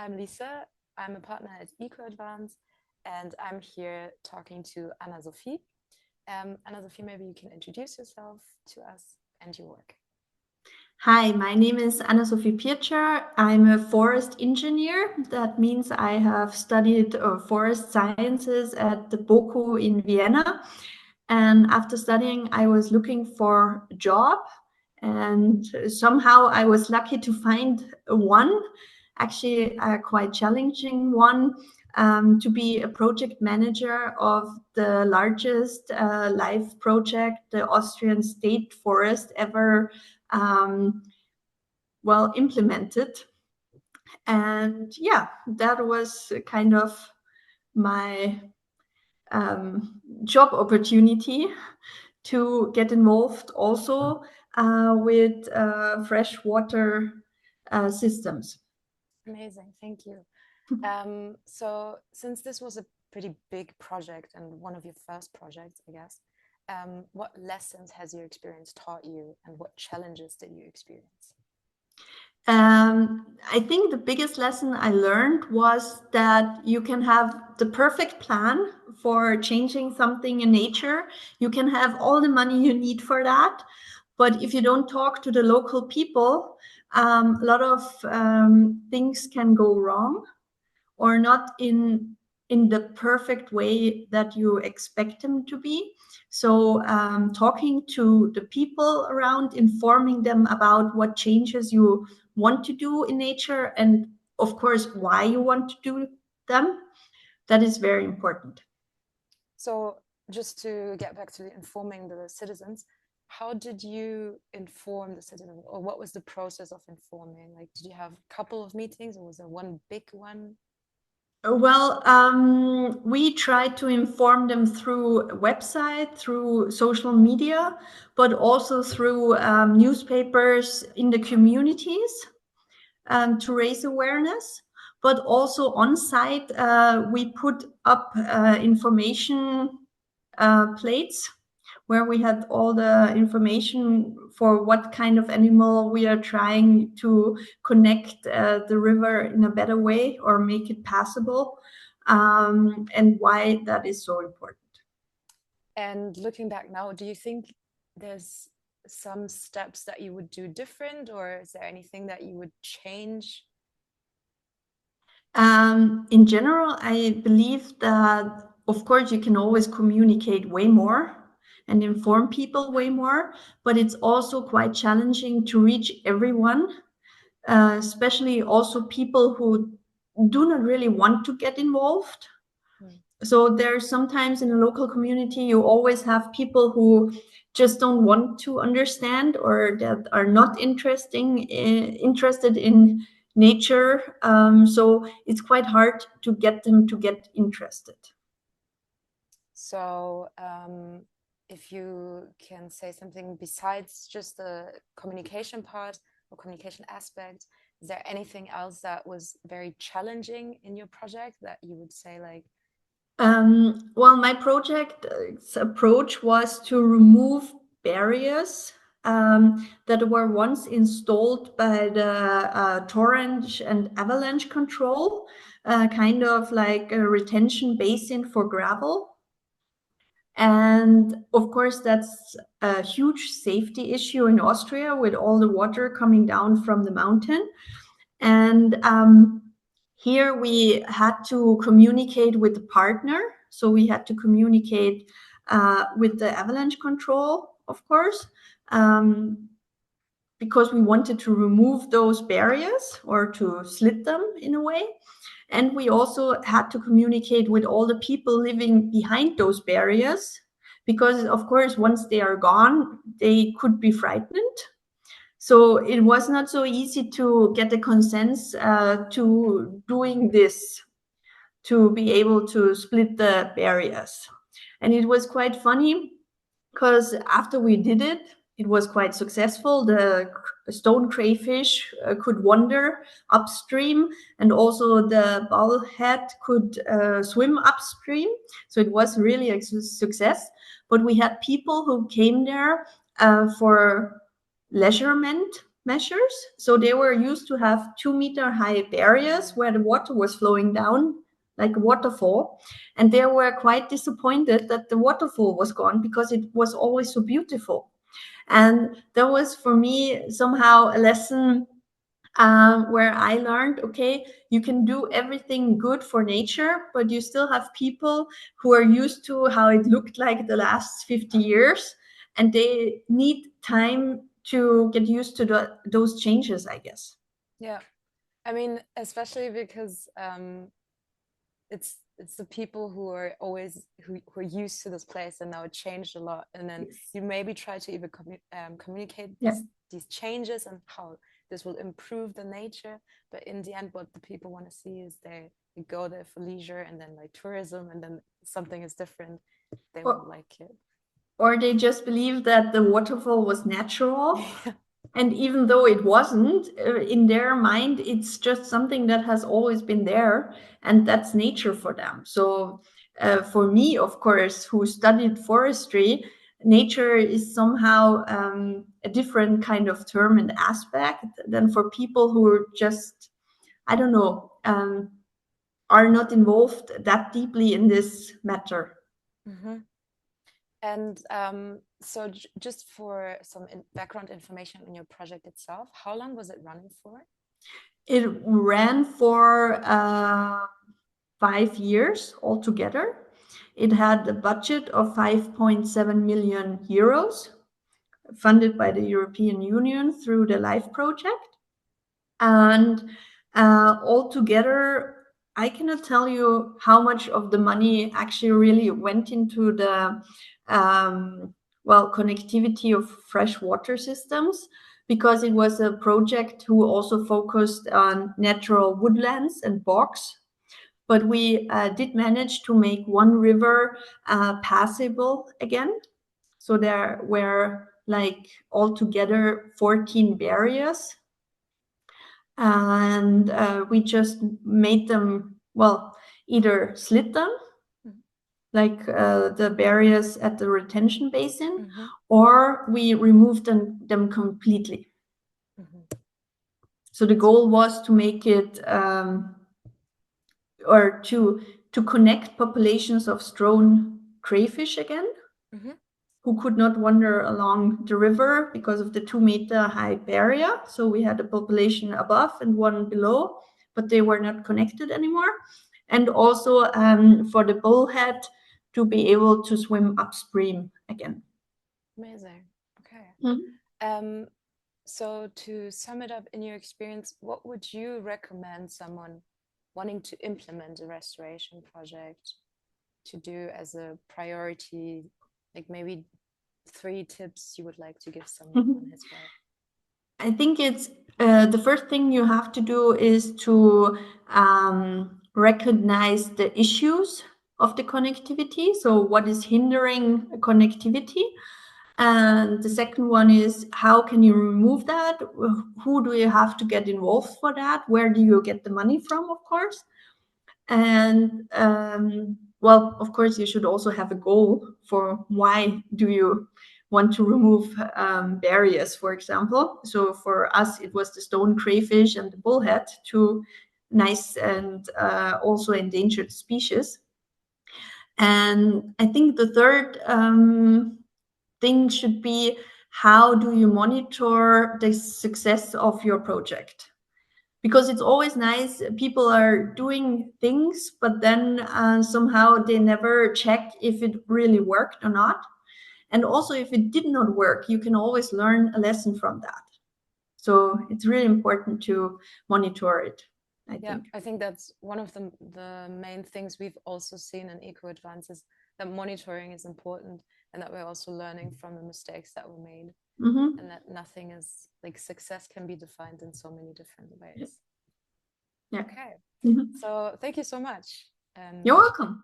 I'm Lisa. I'm a partner at EcoAdvance, and I'm here talking to Anna-Sophie. Anna-Sophie, maybe you can introduce yourself to us and your work. Hi, my name is Anna-Sophie Pirtscher. I'm a forest engineer. That means I have studied forest sciences at the BOKU in Vienna. And after studying, I was looking for a job. And somehow I was lucky to find one, actually a quite challenging one, to be a project manager of the largest live project, the Austrian state forest ever well implemented. And yeah, that was kind of my job opportunity to get involved also with freshwater systems. Amazing, thank you. So, since this was a pretty big project and one of your first projects, I guess, what lessons has your experience taught you, and what challenges did you experience? I think the biggest lesson I learned was that you can have the perfect plan for changing something in nature. You can have all the money you need for that. But if you don't talk to the local people, a lot of things can go wrong or not in the perfect way that you expect them to be. So talking to the people around, informing them about what changes you want to do in nature, and of course why you want to do them, that is very important. So, just to get back to informing the citizens, how did you inform the citizens, or what was the process of informing? Like, did you have a couple of meetings, or was there one big one? Well, we try to inform them through website, through social media, but also through newspapers in the communities to raise awareness. But also on site, we put up information plates where we had all the information for what kind of animal we are trying to connect the river in a better way or make it passable, and why that is so important. And looking back now, do you think there's some steps that you would do different, or is there anything that you would change? In general, I believe that, of course, you can always communicate way more and inform people way more, but it's also quite challenging to reach everyone, especially also people who do not really want to get involved. Hmm. So there's sometimes in a local community, you always have people who just don't want to understand or that are not interested in nature. So it's quite hard to get them to get interested. So, if you can say something besides just the communication part or communication aspect, is there anything else that was very challenging in your project that you would say, like, Well, my project's approach was to remove barriers that were once installed by the torrent and avalanche control, kind of like a retention basin for gravel. And of course, that's a huge safety issue in Austria with all the water coming down from the mountain. And here we had to communicate with the partner. So we had to communicate with the avalanche control, of course, because we wanted to remove those barriers or to slit them in a way. And we also had to communicate with all the people living behind those barriers, because, of course, once they are gone, they could be frightened. So it was not so easy to get a consensus to doing this, to be able to split the barriers. And it was quite funny because after we did it, it was quite successful. The stone crayfish could wander upstream, and also the bullhead could swim upstream. So it was really a success. But we had people who came there for leisurement, measures. So they were used to have 2-meter high barriers where the water was flowing down like a waterfall. And they were quite disappointed that the waterfall was gone because it was always so beautiful. And that was for me somehow a lesson where I learned, okay, you can do everything good for nature, but you still have people who are used to how it looked like the last 50 years, and they need time to get used to those changes, I guess. Yeah, I mean, especially because it's the people who are always who are used to this place, and now it changed a lot, and then you maybe try to even communicate these changes and how this will improve the nature, but in the end what the people want to see is they go there for leisure and then like tourism, and then something is different, they won't like it. Or they just believe that the waterfall was natural. And even though it wasn't, in their mind, it's just something that has always been there, and that's nature for them. So for me, of course, who studied forestry, nature is somehow a different kind of term and aspect than for people who are just, I don't know, are not involved that deeply in this matter. Mm-hmm. And so just for some background information on your project itself, how long was it running for? It ran for 5 years altogether. It had a budget of 5.7 million euros, funded by the European Union through the LIFE project. And altogether, I cannot tell you how much of the money actually really went into the connectivity of fresh water systems, because it was a project who also focused on natural woodlands and bogs. But we did manage to make one river passable again. So there were like altogether 14 barriers. And we just made them, either slit them, like the barriers at the retention basin, or we removed them completely. So the goal was to make it or to connect populations of stone crayfish again, who could not wander along the river because of the 2-meter high barrier. So we had a population above and one below, but they were not connected anymore. And also for the bullhead to be able to swim upstream again. Amazing. Okay. So to sum it up, in your experience, what would you recommend someone wanting to implement a restoration project to do as a priority? Like maybe 3 tips you would like to give someone on his way. I think it's the first thing you have to do is to recognize the issues of the connectivity. So what is hindering connectivity? And the second one is, how can you remove that? Who do you have to get involved for that? Where do you get the money from, of course? And of course, you should also have a goal for why do you want to remove barriers, for example. So for us, it was the stone crayfish and the bullhead, 2 nice and also endangered species. And I think the third thing should be, how do you monitor the success of your project? Because it's always nice, people are doing things, but then somehow they never check if it really worked or not. And also, if it did not work, you can always learn a lesson from that. So it's really important to monitor it, I think. I think that's one of the main things we've also seen in EcoAdvance, is that monitoring is important, and that we're also learning from the mistakes that were made, and that nothing is like, success can be defined in so many different ways. Yeah. Okay. So thank you so much. You're welcome.